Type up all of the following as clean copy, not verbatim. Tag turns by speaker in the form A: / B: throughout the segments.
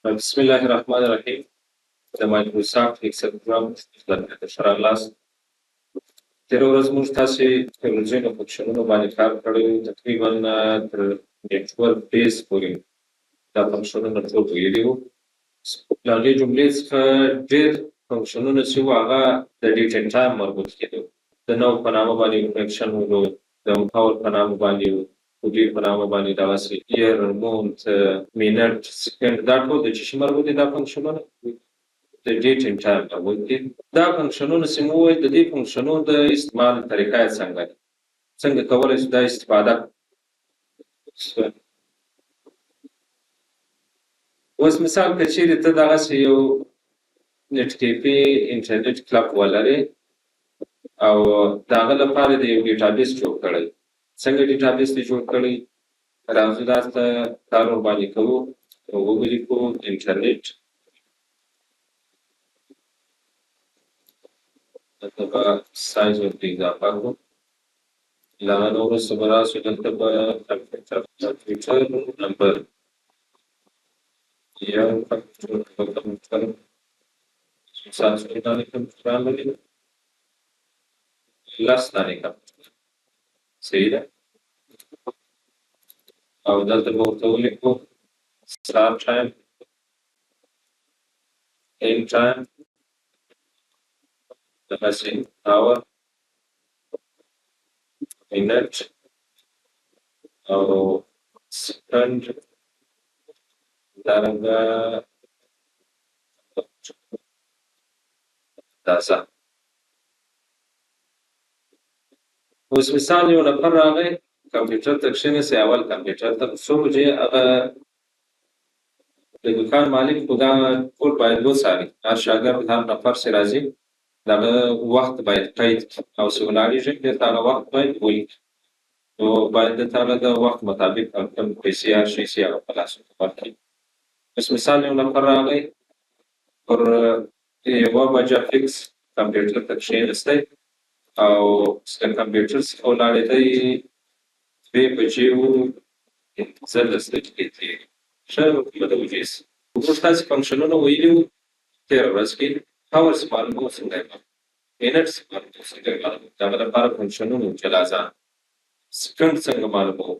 A: بسم الله الرحمن الرحیم. د مایکروسافټ ایکسل پروګرام د ښه راغلاست. تېره ورځ موږ تاسې په ځینو فنکشنونو باندې کار کړی و، تقریبا تر نیټورک بیس پورې دا فنکشنونه ټول ویلي وو. له هغې جملې څخه ډېر فنکشنونه چې وو هغه د ډیټ ان ټایم مربوط کېدل. د نو په نامه باندې کنیکشن و، د محور په نامه باندې و، ډیر په نامه باندې دغسې ایر مونت منټ سکند دا ټول د څه شي مربوط دي؟ دا فنکشنونه د ډیټ ان ټایم مربوط دي. دا فنکشنونه چې مو وویل د دې فنکشنونو د استعمال طریقه یې څنګه ده، څنګه کولی شو دا استفاده. اوس مثال که چیرې ته دغسې یو نت کیفې انټرنټ کلب ولرې او د هغه لپاره د یو ډیټابیس جوړ کړی. څنګه ډیټابیس دې جوړ کړی؟ راځو دا ته کار ورباندې کوو او ولیکو انټرنټ. دلته به سایز ورته اضافه کړو. له هغه نه وروسته به راسو دلته به کمپیوټر نمبر یو کمپیوټر مثال څو دانې کمپیوټران لري؟ 10 دانې کمپیوټر. صحیح ده. او دلته به ورته ولیکو start time, end time, دغسې hour, minute او second همدارنګه اندازه. اوس مثال یو نفر راغی کمپیوټر ته کښېنستی، اول کمپیوټر ته څو بجې هغه د دوکان مالک خو دا ټول باید وڅاري. هر شاګرد هر نفر چې راځي د هغه وخت باید قید کړي او چې ولاړېږي بېرته هغه وخت باید ولیکي. نو باید دلته هغه د وخت مطابق کوم پیسې هر شی چې هغه په لاس ورکړي. اوس مثال یو نفر راغی پر یوه بجه فکس کمپیوټر ته کښېنستی او د کمپیوټر څخه ولاړېدی 2 بجې و 15 دقیقې تېرې. ښه کومه د وجې سي. موږ تاسې فنکشنونه ویلي وو تېره ورځ کې. هاورس معلوموو څنګه یې معلوموو، منټس معلوموو څنګه یې معلوموو، د هغه لپاره فنکشنونه جلازان. سکند څنګه معلوموو،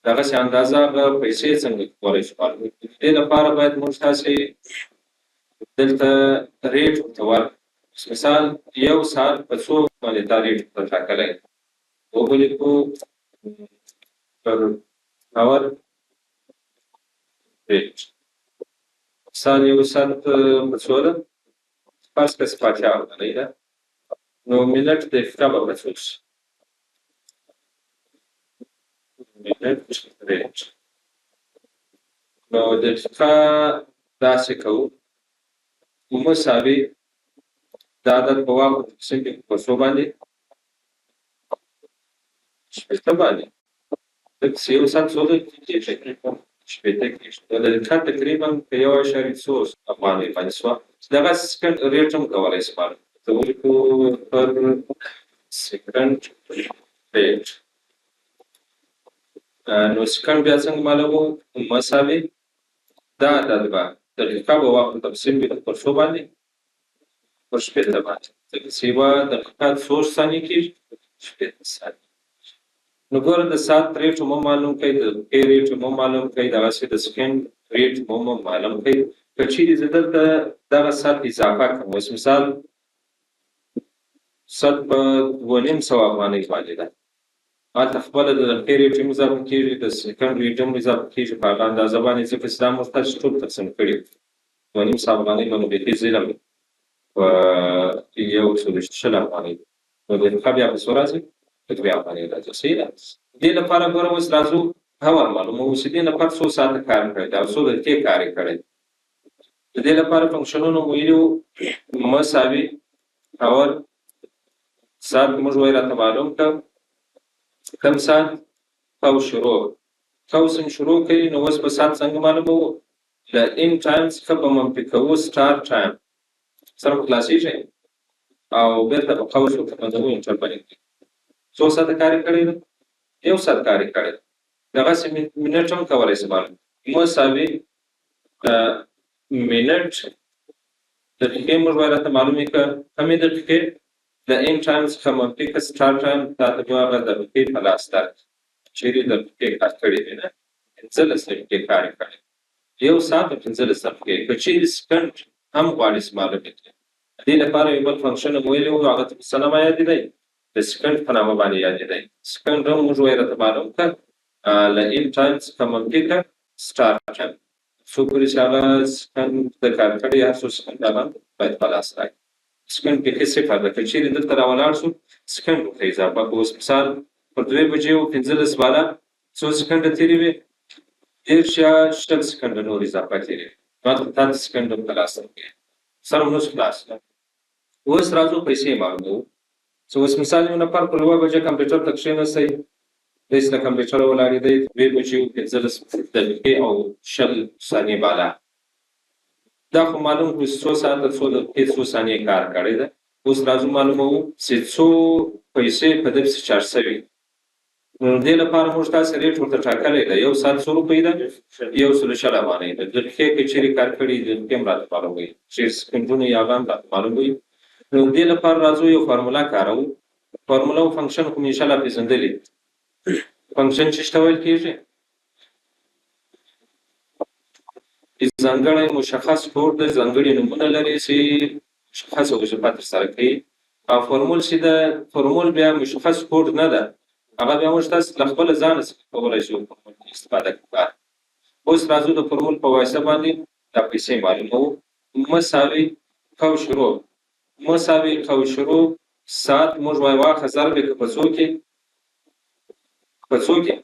A: دغسې اندازه هغه پیسې څنګه کولی شو معلوموو. د دې لپاره باید موږ تاسې دلته ریټ ورته ورکړو. مثال یو ساعت په څو باندې دا ریټ ورته ټاکلی دی. ولیکو پر اور ریټ. مثال یو ساعت په څو ده؟ فرض کړه چې 50 افغانۍ ده، نو منټ دقیقه به په څو شي؟ منټ ریټ. نو دقیقه داسې کوو مساوي دا عدد به واخلو څنګه په څو باندې؟ 80 باندې. ځکه چې یو ساعت څو دقیقې کېږي؟ 80 کېږي. نو د دقیقه تقریبا په 1.4 افغانۍ باندې شوه. دغسې سکند ریټ هم کولی شو معلوم کړو. ته ولیکو پر سکند ریټ. نو سکند بیا څنګه معلوموو؟ مساوي دا عدد به دقیقه به واخلو تقسیم کړو پر څو باندې؟ پر 80 باندې. ځکه چې یوه دقیقه څو ثانیې کېږي؟ 80 ثانیې. نو ګوره د ساعت ریټ هم معلوم کړئ، د دقیقې ریټ هم معلوم کړئ، دغسې د سکند ریټ هم معلوم کړئ. که چیرې زه دلته دغه ساعت اضافه کړم، اوس مثال ساعت په 2.5 افغانۍ باندې ده، هلته خپله د دقیقې ریټ هم اضافه کېږي، د سکند ریټ هم اضافه کېږي په هغه اندازه باندې، ځکه چې دا موږ تاسې ټول تقسیم کړي 2.5 افغانۍ به نو بیخي ظلم وي په 1.20 افغانۍ. نو دقیقه بیا په څو راځي؟ په 2 افغانۍ راځي. صحیح ده. دې لپاره ګوره اوس راځو هاور معلوموو چې دې نفر څو ساعته کار کړی دی او څو دقیقې کار یې کړی دی. د دې لپاره فنکشنونه مو ویلي وو مساوي هاور. ساعت موږ وایي راته معلوم کړه کم ساعت او شروع. کوسم شروع کوي نو اوس به ساعت څنګه معلوموو؟ له ان ټایم څخه به منفي کوو سټارټ ټایم سره به خلاصېږي او بېرته به قوس ورته بندوو انټر باندې کړئ. څو ساعته کار یې کړی دی؟ 1 ساعت کار یې کړی دی. دغسې منټ هم کولی شي معلوم مساوي منټ دقیقې موږ باید راته معلومې که کمې دقیقې د end time څخه منفي که start time تا ته بیا هغه دقیقې په لاس درکړي چیرې دقیقې کار کړی دی نه 15 دقیقې کار یې کړی 1 ساعت او 15 دقیقې که چیرې سکنډ هم غواړي معلومې کړي د دې لپاره یو بل فنکشن مو ویلی وو هغه ته په څه نامه یادېدی د سکنډ په نامه باندې یادېدی سکنډ هم موږ وایي راته معلوم کړه له end time څخه منفي که start time څو پورې چې هغه سکنډ د کار کړی هر څو سکنډ هغه باید په لاس راکړي سکنډ بیخي صفر ده که چیرې دلته راولاړ شو سکنډ ورته اضافه کړو اوس مثال پر 2 بجې و 15 بالا څو سکنډه تېرې وې 10 یا 6 سکنډه نور اضافه تېرې وې ماته 3 سکنډه په لاس راکړي سره نو خلاص اوس راځو پیسې معلوموو چې اوس مثال یو نفر پر 2 بجې کمپیوټر ته کښېنستی داسې د کمپیوټر ولاړېدی 2 بجې و 15 دقیقې او 20 ثانیې بالا دا خو معلوم کړو څو ساعته څو دقیقې څو ثانیې کار کړی ده اوس راځو معلوموو چې څو پیسې په ده پسې چارج شوي نو دې لپاره موږ تاسې ریټ ورته ټاکلی ده 1 ساعت څو روپۍ ده 100 افغانۍ ده دقیقې که چیرې کار کړي دقیقې هم راته معلوموي چیرې سکنډونه یا هغه هم راته معلوموي نو دې لپاره راځو یو فارموله کاروو فارموله او فنکشن خو مې انشاءالله پېژندلي فنکشن چې ته ویل کېږي ځانګړی مشخص کوډ د ځانګړي نومونه لري چې مشخص وظیفه ترسره کوي او فورمول چې د فورمول بیا مشخص کوډ نه ده هغه بیا موږ تاسو له خپله ځانه څخه کولی شو فورمول استفاده کړو اوس راځو د فورمول په واسطه باندې دا پیسې معلوموو مساوي قو شروع مساوي قو شروع ساعت موږ وایو واخه ضرب یې که په څو کې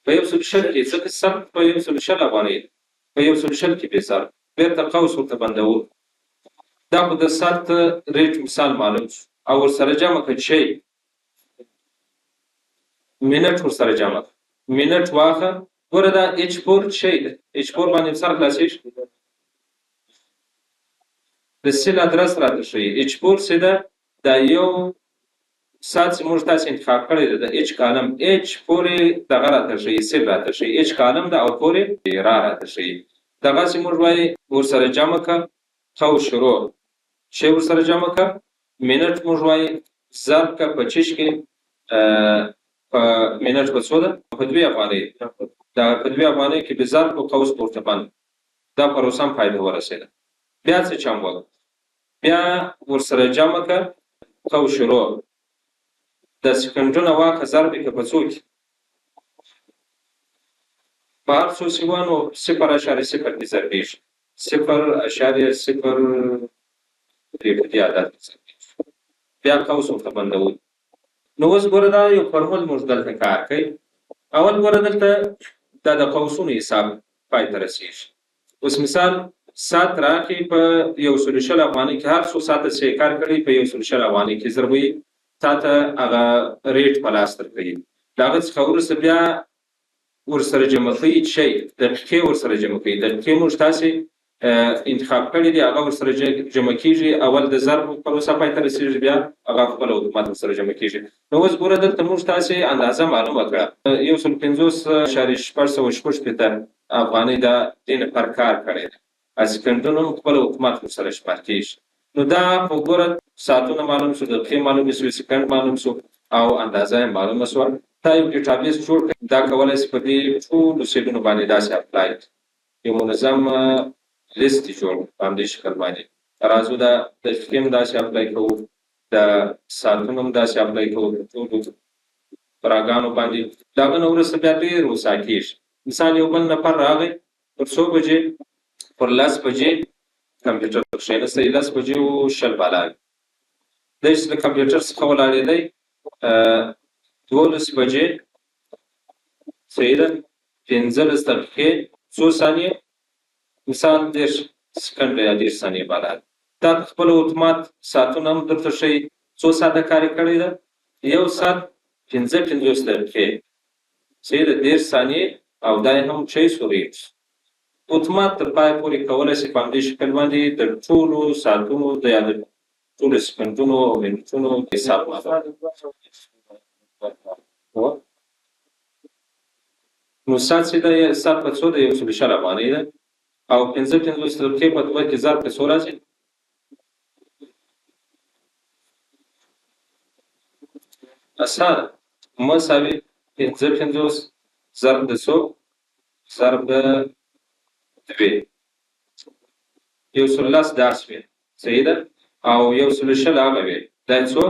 A: په 120 کې ځکه سخت په 120 افغانۍ په 120 کې به سر بیرته قوس ورته بندوو دا خو د ساعت ریټ مثال معلوم شو او ورسره جمع کړه شی منټ ورسره جمع منټ واخه ګوره دا h4 شی ده h4 باندې سر خلاصېږي د سیل ادرس راته ښیي h4 څه ده دا یو ساعت چې موږ تاسې انتخاب کړی دی د h کالم h پورې دغه راته ښیي سیل راته ښیي h کالم ده او پورې را راته ښیي دغسې موږ وایي ورسره جمع کړه قو شروع شی ورسره جمع کړه منټ موږ وایي ضرب کړه په چش کې په منټ په څو ده په 2 افغانۍ دا په 2 افغانۍ کې به ضرب په قوس پورته بند دا پروسه هم فایده ورسېده بیا څه چم وکړه بیا ورسره جمع کړه قو شروع د سکنډونه واخه ضرب یې که په څو کې په هر څو چې وه نو 0.0 کې ضربېږي 0.0 پرې په دې عدد کې ضربېږي بیا قوس ورته بندوو نو اوس ګوره دا یو فورمول موږ دلته کار کوي اول ګوره دلته دا د قوسونو حساب پای ته رسېږي اوس مثال ساعت راکړي په 120 افغانۍ کې هر څو ساعته چې کار کړی په 120 افغانۍ کې ضربوي تا ته هغه ریټ په لاس درکوي د هغه څخه وروسته بیا ورسره جمع کوي شی دقیقې ورسره جمع کوي دقیقې موږ تاسې انتخاب کړي دي هغه ورسره جمع کېږي اول د ضرب پروسه پای ته رسېږي بیا هغه خپله اتومات ورسره جمع کېږي نو اوس ګوره دلته موږ تاسې اندازه معلومه کړه 150.6 افغانۍ دا دې نفر کار کړی دی سکنډونه هم خپله اتومات ورسره شمار کېږي نو دا خو ګوره ساعتونه معلوم شو دقیقې معلومې شوې سکنډ معلوم شو او اندازه یې معلومه شوه تا یو ډیټابیس جوړ کړئ دا کولی شي په دې ټولو سیټونو باندې داسې اپلای یو منظم لیست جوړ په همدې شکل باندې راځو دا د دقیقې هم داسې اپلای کوو د ساعتونو هم داسې اپلای کوو د ټولو پراګانو باندې د هغه نه وروسته بیا ډېر هوسا کېږي مثال یو بل نفر راغی پر 100 بجې پر 10 بجې کمپیوټر کښېنستی 10 بجې و 20 بالا دی چې له کمپیوټر څخه ولاړېدی 12 بجې صحیح ده 15 دقیقې څو ثانیې مثال 10 سکنډه یا 10 ثانیې بالا دا خپل اتومات ساعتونه هم درته ښیي څو ساعته کار یې کړی ده 1 ساعت 15 دقیقې صحیح ده 10 ثانیې او دا یې هم ښیي شو ریټ اتومات تر پای پورې کولی شي په همدې شکل باندې د ټولو ساعتونو د یا د ټولو سکنډونو او منټونو حساب نو ساعت چې ده ساعت په څو ده 120 افغانۍ ده او 55 طبقې په دوه کې ضرب کې څو راځي؟ اسانه مساوي 55 ضرب د څو ضرب د 2 یو سل لس دا شوې صحیح ده او یو سل شل هغه وي دا څو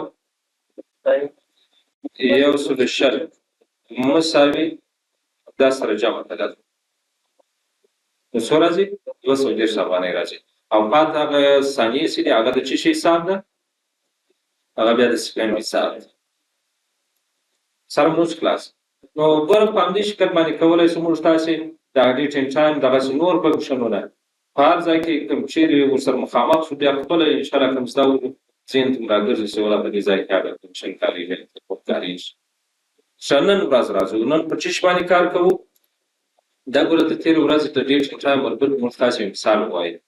A: یو سل شل مساوي دا سره جمع کړه نو څو راځي 230 افغانۍ راځي او پاتې هغه ثانیې چې دي هغه د څه شي حساب ده هغه بیا د سپیم حساب ده سره موږ خلاص نو ګوره په همدې شکل باندې کولی شو موږ تاسې د اډیټ ان ټایم دغسې نور فنکشنونه په هر ځای کې کوم چیرې ورسره مخامخ شو بیا خپله انشاءالله کوم زده وکړو ذهن ته مو راګرځي چې والله په دې ځای کې هغه فنکشن کارېږي کارېږي ښه نن ورځ راځو نن په چیش باندې کار کوو دا ګوره د تېرې ورځې د ډیټ ان ټایم وربل موږ تاسې مثال ووایو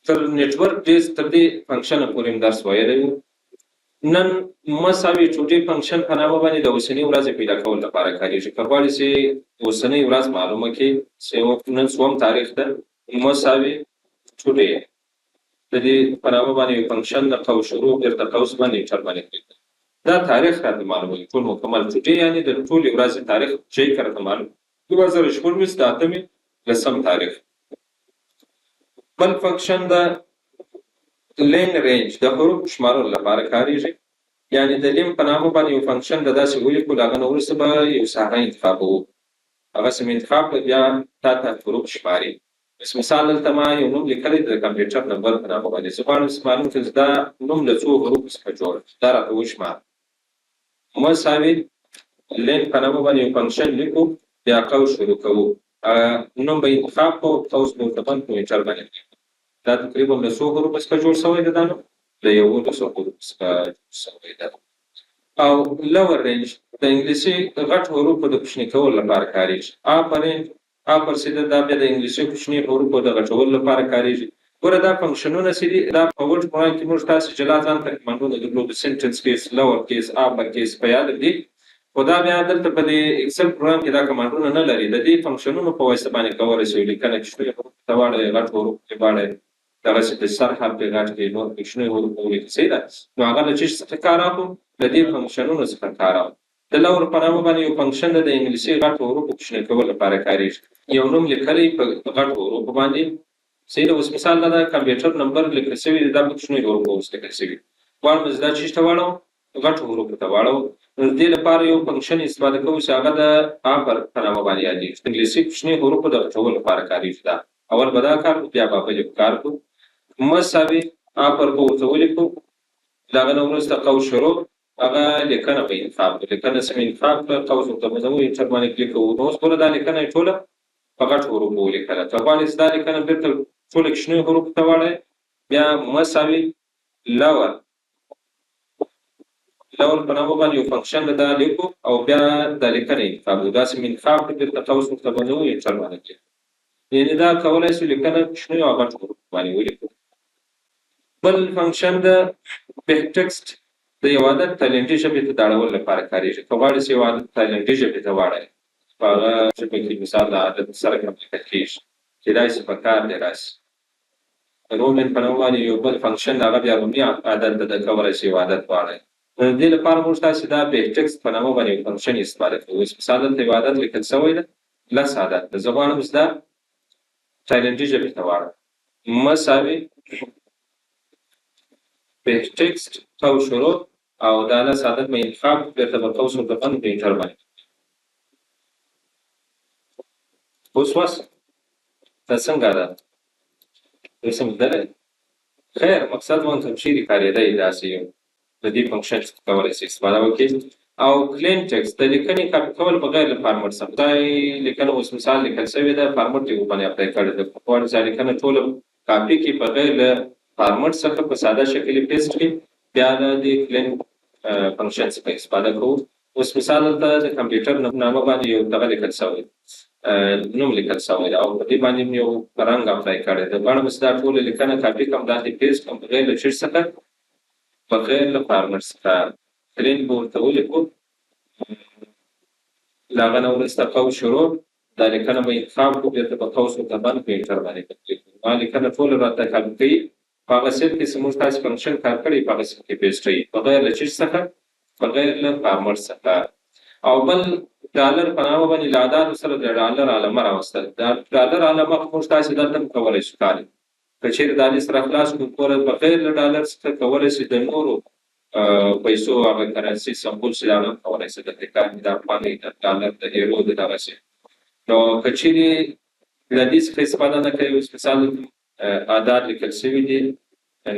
A: تر نیټورک بیس تر دې فنکشنه پورې م درس ویلی و نن مساوي ټوټې فنکشن په نامه باندې د اوسنۍ ورځې پیدا کول لپاره کارېږي که غواړې چې اوسنۍ ورځ معلومه کړي چې نن څوم تاریخ ده مساوي ټوټې د دې په نامه باندې یو فنکشن د قوس شروع بیرته قوس باندې انټر باندې کړي دا تاریخ راته معلوموي ټول مکمل ټوټې یعنې د ټولې ورځې تاریخ چې راته معلوم 2019 د اتمې لسم تاریخ بل فنکشن د لین رینج د حروف شمارلو لپاره کارېږي یعنې د لین په نامه باندې یو فنکشن د داسې ولیکو له هغه نه وروسته به یو ساحه انتخابوو هغسې مې انتخاب کړه بیا تا ته حروف شماري بس مثال دلته ما یو نوم لیکلی د کمپیوټر نمبر په نامه باندې زه غواړم چې معلوم کړم چې دا نوم له څو حروفو څخه جوړ دا راته وشماره مساوي لین په نامه باندې یو فنکشن لیکو بیا قوس شروع کوو نوم به انتخاب کوو قوس به ورته بند کړو انټر باندې دا تقریبا له څو حروفو څخه جوړ شوی دی دا نوم له 11 حروفو څخه جوړ شوی دی او لور رینج د انګلیسي غټ حروفو د کوچني کولو لپاره کارېږي اپر سیده دا بیا د انګلیسي کوچني حروفو د غټولو لپاره کارېږي ګوره دا فنکشنونه چې دي دا په وډ پروګرام کې موږ تاسې جلا ځان ته کمانډونه درلودو سینټنس کیس لور کیس اپر کیس په یاد دي خو دا بیا دلته په دې اکسل پروګرام کې دا کمانډونه نه لري د دې فنکشنونو په واسطه باندې کولی شئ لیکنه کوچني حروف ته واړئ غټ حروف کې واړئ دغسې د سر حرف یې غټ کړئ نور کوچني حروف ولیکئ صحیح ده نو هغه له چیش څخه کار اخلو د دې فنکشنونو څخه کار اخلو د لور په نامه باندې یو فنکشن د انګلیسي غټو حروفو کوچني کولو لپاره کارېږي یو نوم لیکلی په غټو حروفو باندې صحیح ده اوس مثال دا د کمپیوټر نمبر لیکل شوي دی دا په کوچنیو حروفو اوس لیکل شوي غواړم چې دا چیش ته واړوم غټو حروفو ته واړوم نو د دې لپاره یو فنکشن استفاده کوو چې هغه د اپر په نامه باندې یادېږي د انګلیسي کوچني حروفو د غټولو لپاره کارېږي دا اول به دا کار کوو بیا به بل کار کوو مساوي اپر به ورته ولیکو د هغه نه وروسته قوس شروع هغه لیکنه به انتخاب کړو لیکنه سمې انتخاب کړه قوس ورته مزمو انټر باندې کلیک کوو نو اوس ګوره دا لیکنه یې ټوله په غټو حروفو ولیکله که غواړې چې دا لیکنه بېرته ټوله کوچنیو حروفو ته واړئ بیا مساوي لور په نامه باندې یو فنکشن د دا لیکو او بیا دا لیکنه انتخاب کړو داسې مې انتخاب کړو بېرته قوس ورته باندې انټر باندې کلیک یعنې دا کولی شو لیکنه کوچنیو او غټو حروفو باندې ولیکو بل فنکشن د بیک ټکسټ د یو عدد تایلنډي ژبې ته د اړولو لپاره کارېږي که غواړې چې یو عدد تایلنډي ژبې ته واړئ په هغه ژبه کې مثال د عدد سره لیکل کېږي کېدای شي په کار دې راشي رومن په نامه باندې یو بل فنکشن هغه بیا رومي عدد د کولی شي یو عدد واړئ د دې لپاره موږ تاسې دا بیک ټکسټ په نامه باندې یو فنکشن استفاده کوو اوس مثال دلته یو عدد لیکل شوی ده 10 عدد ده زه غواړم چې دا تایلنډي ژبې ته واړم مساوي بیک ټکسټ قوس شروع او دا 10 عدد مې انتخاب بېرته به قوس ورته بند کړو انټر باندې اوس وس دا څنګه ده اوس هم زده لرئ خیر مقصد مو کوم چیرې کارېدی داسې یو د دې فنکشن څخه کولی شئ استفاده وکړئ او کلین ټکسټ د لیکنې کاپي کول بغیر له فارمټ څخه دا لیکنه اوس مثال لیکل شوې ده فارمټ یې ورباندې اپلای کړی ده که غواړئ چې لیکنه ټوله کاپي کړي بغیر له فارمټ څخه په ساده شکل یې پیسټ کړي بیا د دې کلین فنکشن څخه استفاده کوو اوس مثال دلته د کمپیوټر نامه باندې یو دغه لیکل شوی نوم لیکل شوی دی او په دې باندې مې یو رنګ اپلای کړی ده غواړم چې دا ټوله لیکنه کاپي کړم داسې پیسټ کړم بغیر له چیټ څخه بغیر له فارمټ څخه کلین به ورته ولیکو له هغه نه وروسته قوس شروع دا لیکنه به انتخاب کړو بېرته به قوس ورته بند کړو انټر باندې به کلیک کړو ما لیکنه ټوله راته کاپي کوي په هغه سیل کې چې موږ تاسې فنکشن کار کړی په هغه سیل کې پیسټوي بغیر له چیز څخه بغیر له فارمر څخه او بل ډالر په نامه باندې له اعدادو سره د ډالر علامه راوستل دا ډالر علامه موږ تاسې دلته هم کولی شو کار که چېرې دا لیست راخلاص کړو پوره بغیر له ډالر څخه کولی شي د نورو پیسو هغه کرنسي سمبول چې هغه هم کولی شي دلته کار د افغانۍ د ډالر د ایرو د دغسې نو که چېرې له دې څخه استفاده نه کوي اوس مثال اعداد لیکل شوي دي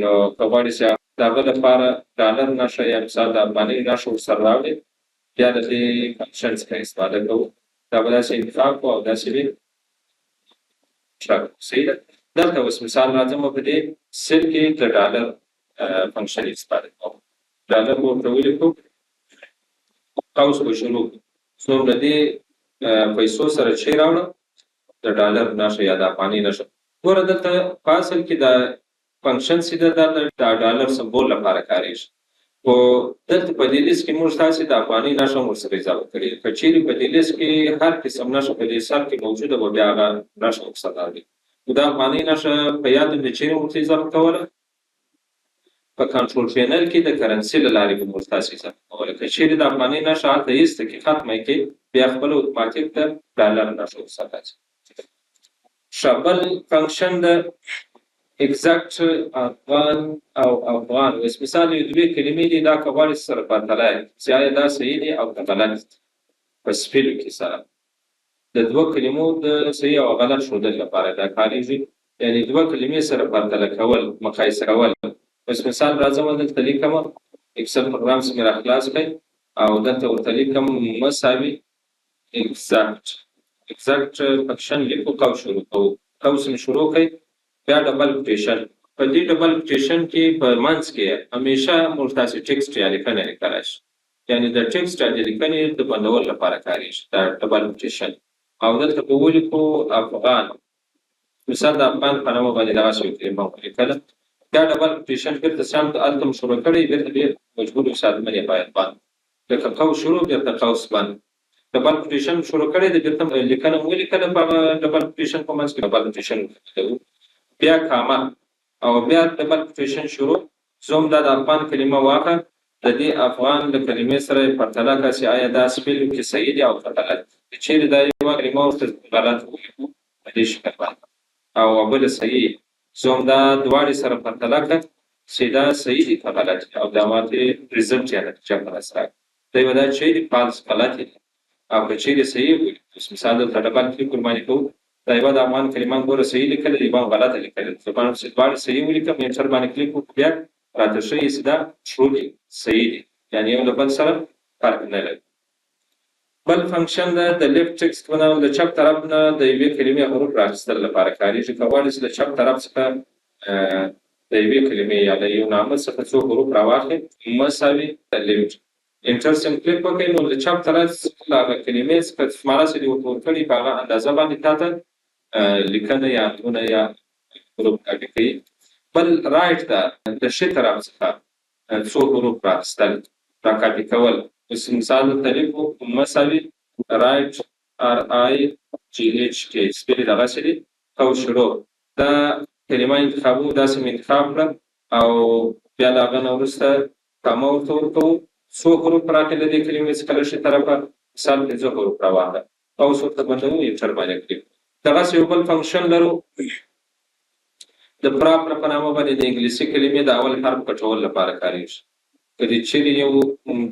A: نو که غواړي چې د هغه لپاره ډالر نښه یا مثال د افغانۍ نښه ورسره راوړي بیا د دې فنکشن څخه استفاده کوو دا به داسې انتخاب کوو او داسې به صحیح ده دلته اوس مثال راځم په دې سیل کې د ډالر فنکشن استفاده کوو ډالر به ورته ولیکو قوس به شروع څوک د دې پیسو سره چې راوړه د ډالر نښه یا د افغانۍ نښه ګوره دلته په اصل کې دا فنکشن چې ده دا د ډالر سمبول لپاره کارېږي خو دلته په دې لیست کې موږ تاسې د افغانۍ نښه هم ورسره اضافه کړې که چېرې په دې لیست کې هر قسم نښه په دې سر کې موجوده به بیا هغه نښه ورسره راوړي نو د افغانۍ نښه په یاد هم د چېرې ورته اضافه کوله په کنټرول پینل کې د کرنسي له لارې به موږ تاسې اضافه کوله که چېرې د افغانۍ نښه هلته ایسته کې ختمه کړي بیا خپله اتوماتیک د ډالر نښه ورسره راځي ښه بل فنکشن د exact افغان او افغان اوس مثال یو دوې کلمې دي دا که غواړې سره پرتله چې آیا دا صحیح دي او که غلط دي په سپیلو کې سره د دوه کلمو د صحیح او غلط ښودلو لپاره دا کارېږي یعنې دوه کلمې سره پرتله کول مقایسه کول اوس مثال راځم دلته لیکم اکسل پروګرام چې مې راخلاص کړئ او دلته ورته لیکم مساوي exact فنکشن لیکو قوس شروع کوو قوس مې شروع کړئ بیا ډبل کوټیشن په دې ډبل کوټیشن کې په منځ کې همیشه موږ تاسې ټکسټ یا لیکنه لیکلی شو یعنې د ټکسټ یا د لیکنې د بندولو لپاره کارېږي دا ډبل کوټیشن او دلته به ولیکو افغان مثال د افغان په نامه باندې دغسې یو کلمه ولیکله دا ډبل کوټیشن بېرته سم هلته م شروع کړی بېرته بیا مجبور یو ساتمن یې باید بند لکه قوس شروع بېرته قوس بند ډبل کوټیشن شروع کړی د بېرته لیکنه م ولیکله په هغه ډبل کوټیشن په منځ کې ډبل کوټیشن بیا کامه او بیا ډبل کوټیشن شروع زوم دا د افغان کلمه واخله د دې افغان له کلمې سره یې پرتله کړه چې آیا دا سپیل کې صحیح دی او که غلط که چېرې دا یوه کلمه ورته غلط ولیکو په دې شکل باندې او بله صحیح زوم دا دواړې سره پرتله کړه چې دا صحیح دي که غلط دي او دا ماته ریزلټ یا نتیجه په لاس راکړه دی به دا چېرې فالس غلط دي او که چېرې صحیح ولیکو اوس مثال دلته ډبل کلیک ورباندې کوو دا یوه د افغان کلمه ګوره صحیح لیکله د یوه غلطه لیکله چې دواړې صحیح ولیکم انټر باندې کلیک وکړو بیا راته ښیي چې دا ټرولي صحیح دي یعنې یو له بل سره فرق نه لري بل فنکشن ده د لیفټ ټکسټ په نامه د چپ طرف نه د یوې کلمې حروف رااخیستل لپاره کارېږي که غواړې چې د چپ طرف څخه د یوې کلمې یا د یو نامه څخه څو حروف راواخلې مساوي د لیفټ انټر سم کلیک وکړئ نو د چپ طرف له هغه کلمې څخه شماره چې دې ورته ورکړي په هغه اندازه باندې تا ته لیکنه یا عددونه یا حروف کاپي کوي بل رایټ ده د ښي طرف څخه څو حروف رااخیستل را کاپي کول اوس مثال درته لیکو مساوي رایټ RIGHT سپیل یې دغسې دي قوس شروع دا کلمه انتخابو داسې مې انتخاب کړه او بیا له هغه نه وروسته کامه ورته ورکوو څو حروف راکړي له دې کلمې څخه له ښي طرفه مثال 5 حروف راواخله قوس ورته بندوو انټر باندې کلیک دغسې یو بل فنکشن لرو د پراپر په نامه باندې د انګلیسي کلمې د اول حرف پټولو لپاره کارېږي که دې چېرې یو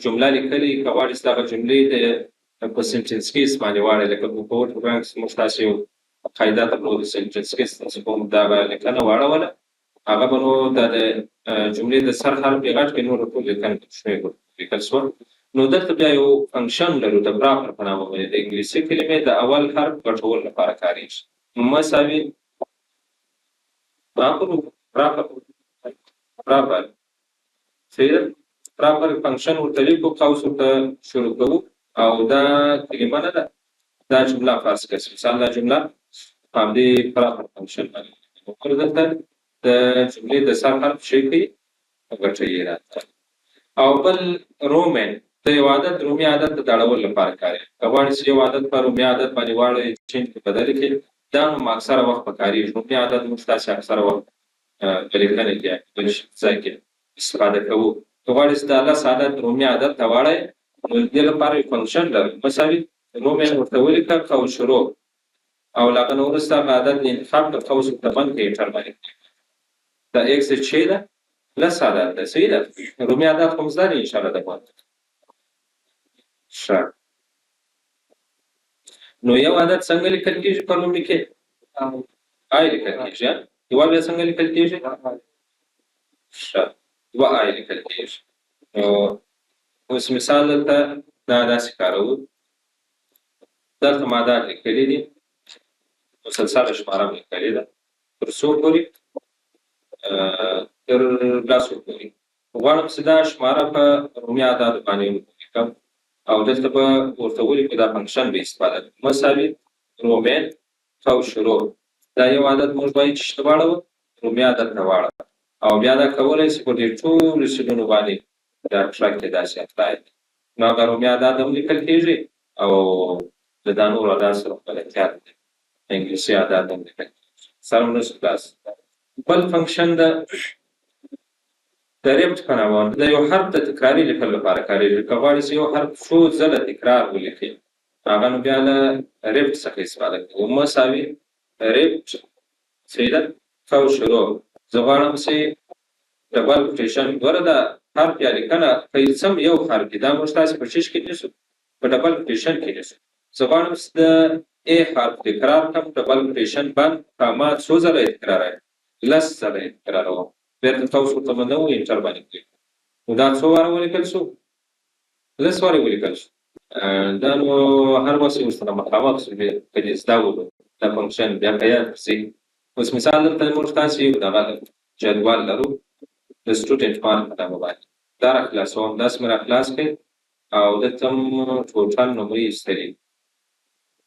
A: جمله لیکلې که غواړې چې دغه جملې په سنټنس کیس باندې واړې لکه په پاور پروګرام کې موږ تاسې یو قاعده درلوده سنټنس کیس چې کوم دغه لیکنه واړوله هغه به نو دا د جملې د سر حرف یې غټ کړي نور ټول لیکنه شمېر لیکل شوه نو دلته بیا یو فنکشن لرو د پراپر په نامه باندې د انګلیسي کلمې د اول حرف پټولو لپاره کارېږي مساوي پراپر صحیح ده پراپر فنکشن ورته لیکو قوس ورته شروع کوو او دا کلمه نه ده دا جمله فرض کړئ مثال دا جمله په همدې پراپر فنکشن باندې دلته د جملې د سر حرف شی کوي او ګټه یې راته او بل رومن د یو عادت رومي عادت د اړولو لپاره کارېږي. که غواړې چې یو عادت په رومي عادت باندې واړوې چین کې بدل کړې، دا نو اکثره وخت په کارېږي. رومي عادت موږ تاسې اکثره وخت په لیکنه کې بل ځای کې استفاده کوو. که غواړې چې دا لس عادت رومي عادت ته واړوې، نو د دې لپاره یو فنکشن لرو مساوي رومي ورته ولیکه قوس شروع، او له هغه نه وروسته هغه عدد انتخاب کړه، قوس ورته بند کړه، انټر باندې دا ایکس چې ده لس عدد ده. صحیح ده. رومي عدد خو مو زده دی انشاءالله د باندې. ښه، نو یو عدد څنګه لیکل کېږي په رومي کې؟ آی لیکل کېږي. یوه بیا څنګه لیکل کېږي؟ ښه، دوه آی لیکل کېږي. نو اوس مثال دلته دا داسې کاروو، دلته ما دا لیکلي دي، مسلسله شماره مې لیکلې ده تر څو پورې؟ تر لسو پورې. غواړم چې دا شماره په رومي عددو باندې ولیکم، او دلته به ورته ولیکو دا فنکشن به استفاده کړو مساوي رومین قوس شروع. دا یو عدد موږ باید چې ته واړوو رومي عدد ته واړوه، او بیا دا کولی شي په دې ټولو سیلونو باندې دا ټرک کې داسې اپلای کړي. نو هغه رومي عدد هم لیکل کېږي او د دا نورو عدد سره بلدتیا لري. انګلیسي عدد هم لیکل کېږي سره ونسو کلاس. بل فنکشن د ریپټ په نامه د یو حرف د تکراري لیکلو لپاره کارېږي. که غواړې چې یو حرف څو ځله تکرار ولیکې، هغه نو بیا له ریپټ څخه استفاده کوو. مساوي ریپټ صحیح ده قوس شروع. زه غواړم چې ډبل کوټیشن ګوره دا حرف یا لیکنه که څه یو حرف دی، دا موږ تاسې په چیش کې نیسو، په ډبل کوټیشن کې نیسو. زه غواړم چې د ای حرف تکرار کړم، ډبل کوټیشن بند کاما څو ځله یې تکراروم؟ لس ځله یې تکراروم. بیرته قوس ورته بندوو، انټر باندې کړئ. نو دا څو واره ولیکل شو؟ لس واره ولیکل شو. دا نو هر وخت چې ورسره مخامخ شو که دې زده وو دا فنکشن بیا که یاد کړئ. اوس مثال دلته موږ تاسې یو دغه جدول لرو د سټوډنټ مارک په نامه باندې. دا راخلاصوم، داسې مې راخلاص کړئ او دلته م ټوټل نمرې ایستلې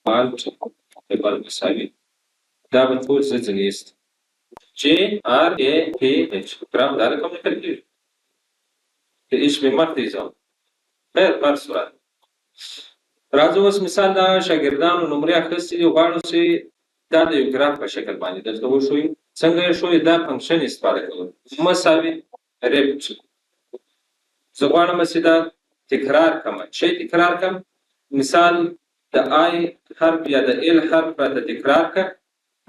A: مالټ ډبل مساوي دا به ټول زه ځینې ایستم JRAPH ګرام دا رقم لیکل کېږي. که ایش مې مخکې ځم خیر پر صورت. راځو اوس مثال دا شاګردانو نمرې اخیستې دي، غواړو چې دا د یو ګراف په شکل باندې دلته وښیو. څنګه یې ښویو؟ دا فنکشن استفاده کوو مساوي ریپټ. زه غواړم چې دا تکرار کړم. چې تکرار کړم مثال د آی حرف یا د ال حرف راته تکرار کړه،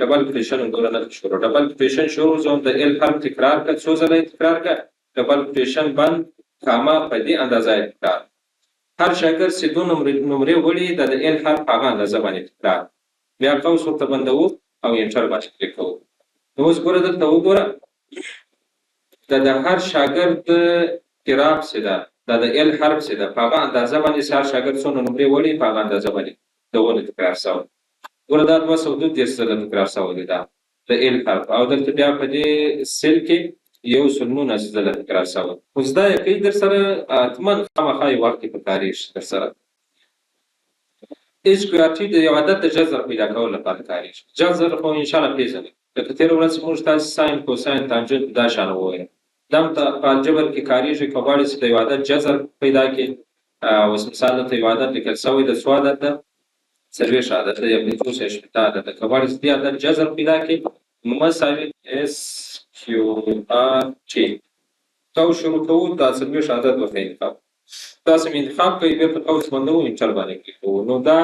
A: ډبل کوټیشن ګوره نه شروع، ډبل کوټیشن شروع زوم د ال حرف تکرار کړه، څو ځله یې تکرار کړه، ډبل کوټیشن بند کاما په دې اندازه یې تکرار. هر شاګرد چې دوه نمرې وړي دا د ال حرف هغه اندازه باندې تکرار. بیا قوس ورته بندوو او انټر باندې کلیک کوو. نو اوس ګوره دلته وګوره دا د هر شاګرد ګراف چې ده دا د ال حرف چې ده په هغه اندازه باندې چې هر شاګرد څونه نمرې وړي په هغه اندازه باندې دونه تکرار سوی. ګوره دا 232 ځله تکرار سوی دی دا د ال حرف، او دلته بیا په دې سیل کې 119 ځله تکرار سوی. اوس دا یې کوي در سره حتما خامخا یو وخت کې په کارېږي در سره. ایچ کیو آر ټي د یو عدد د جذر پیدا کولو لپاره کارېږي. جذر خو انشاءالله پېژنئ، لکه تېره ورځ موږ تاسې ساین کوساین تانجنت دا شانه وویل. دا هم په الجبر کې کارېږي. که غواړې چې د یو عدد جذر پیدا کړې، اوس مثال دلته یو عدد لیکل سوی د څو عدد ده؟ 40 عدد ده یا 50 یا شپېته عدد ده. که غواړې چې دې عدد جذر پیدا کړې مساوي اس کیو آر ټي قوس شروع کوو، دا 40 عدد ورته انتخاب تاسې مې انتخاب کوئ، بیرته قوس بندوو، انټر باندې کلیک کوو. نو دا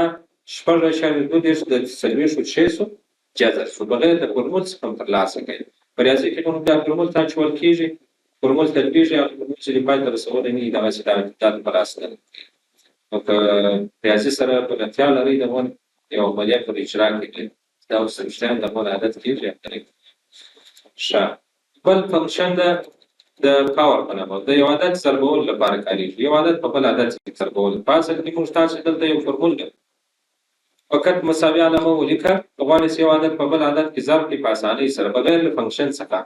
A: 6.2 د 40 جذر شو بغیر د فورمول څخه هم ترلاسه کوي. په ریاضي کې نو بیا فورمول ته اچول کېږي، فورمول تطبیقېږي، هغه فورمول چې پای ته رسولی نه وي دغسې دا په لاس نه لري. نو که ریاضي سره بلدتیا لرئ د مون یو عملیه پر اجرا کې دا اوس ویښتان د مون عادت کېږي. ښه، بل فنکشن ده د پاور په نامه د یو عدد ضربولو لپاره کارېږي. یو عدد په بل عدد ضربول. په اصل کې موږ تاسې دلته یو فورمول لرو، فقط مساوي علامه ولیکه. که غواړې چې یو عدد په بل عدد کې ضرب کړي په اسانۍ سره بغیر له فنکشن څخه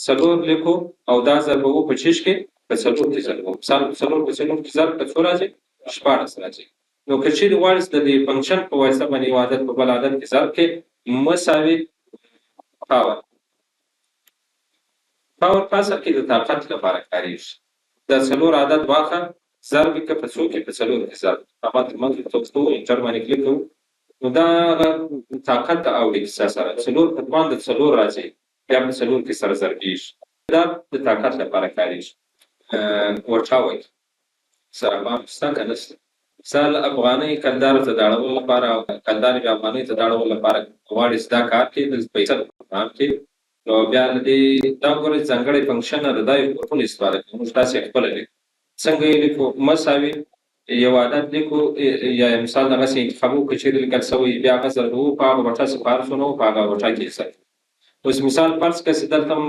A: 4 لیکو او دا ضربوو په چیش کې په 4 کې ضربوو. مثال 4 په 4 کې ضرب په څو راځي؟ 14 راځي. نو که چیرې غواړې د دې فنکشن په واسطه باندې یو عدد په بل عدد کې ضرب کړي مساوي پاور. پاور په اصل کې د طاقت لپاره کارېږي. دا 4 عدد واخله ضرب که په څو کې په څلور کې ضرب هغه ترمنځ توکو انټر باندې کلیک کوو نو دا طاقت د اوړي کیسه سره څلور په باندې څلور راځي بیا په څلور کې سره ضربېږي دا د طاقت لپاره کارېږي وټاوی سره هم شته که نشته مثال افغانۍ کلدار ته د اړولو لپاره او کلدارې بیا افغانۍ ته د اړولو لپاره غواړې چې دا کار کې د پیسه فهم کې نو بیا له دې دا وګورئ ځانګړی فنکشن ده دا یو ټول استفاده کوو موږ تاسې خپله لیکو څنګه یې لیکو مساوي یو عدد لیکو یا مثال دغسې انتخابو که چېرې لیکل سوی بیا هغه ضربوو په هغه وټه صفار شو نو په هغه وټه کې حساب اوس مثال فرض کړه چې دلته هم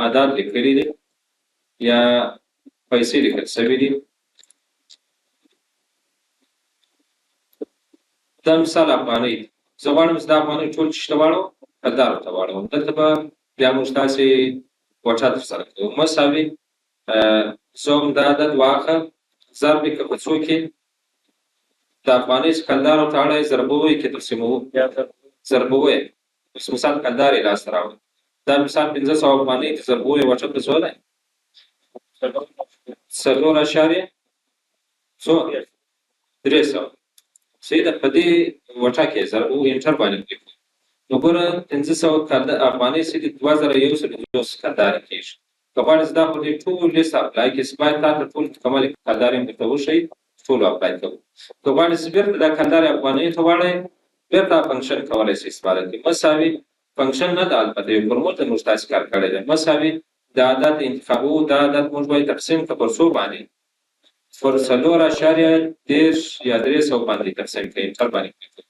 A: عدد لیکلي دي یا پیسې لیکل سوي دي دا مثال افغانۍ دي زه غواړم چې دا افغانۍ ټول چېرته واړوم کلدارو ته واړوم دلته به بیا موږ تاسې وټه ترسره کوو مساوي څوم دا عدد واخه ضرب که په څو کې د افغانۍ چې کلدارو ته اړی ضربوی کې تقسیموو ضربوی اوس مثال کلدار یې لاسته راوړه دا مثال 500 افغانۍ د ضربوی وټه په څو دی 4.3 صحیح ده په دې وټه کې ضربوو انټر باندې کلیک نو ګوره 500 افغانۍ چې د 2150 کلدارې کېږي که غواړې چې دا خو دې ټول لیست اپلای کړي چې باید تا ته ټول کمل کلدارې هم درته وښیي ټولو اپلای کوو که غواړې چې بېرته دا کلدارې افغانیو ته واړئ بېرته فنکشن کولی شي استفاده کړي مساوي فنکشن نه ده البته یو فورمول ته موږ تاسې کار کړی دی مساوي دا عدد انتخابوو دا عدد موږ باید تقسیم کړه پر څو باندې پر 4.10 یا 300 باندې تقسیم کړئ انټر باندې کلیک کړئ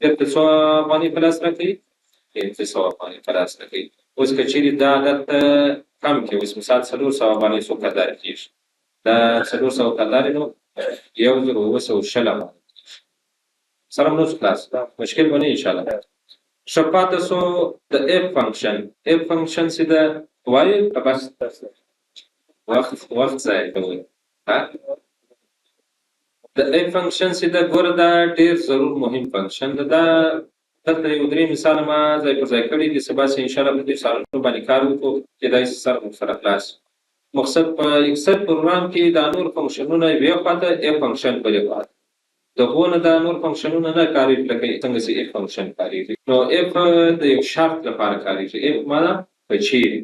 A: بېرته څو افغانۍ په لاس راکوي 300 افغانۍ په لاس راکوي اوس که چېرې دا عدد کم کې اوس مثال 400 افغانۍ څو کلدارې کېږي دا 400 کلدارې نو 1920 افغانۍ سره نو خلاص مشکل به نه انشاءالله ښه پاته سو د اف فنکشن چې ده وایي بس وخت ضایع کوئ د اف فنکشن چې ده ګوره دا ډېر ضرور مهم فنکشن ده دا دلته یو درې مثاله ما ځای پر ځای کړي دي سبا چې انشاءالله په دې مثالونو باندې کار وکړو کېدای شي سره موږ سره خلاص مقصد په اکسل پروګرام کې دا نور فنکشنونه یوې خواته اف فنکشن بلې خواته د هغو نه دا نور فنکشنونه نه کارېږي لکه څنګه چې اف فنکشن کارېږي نو اف د یو شرط لپاره کارېږي اف معنا که چیرې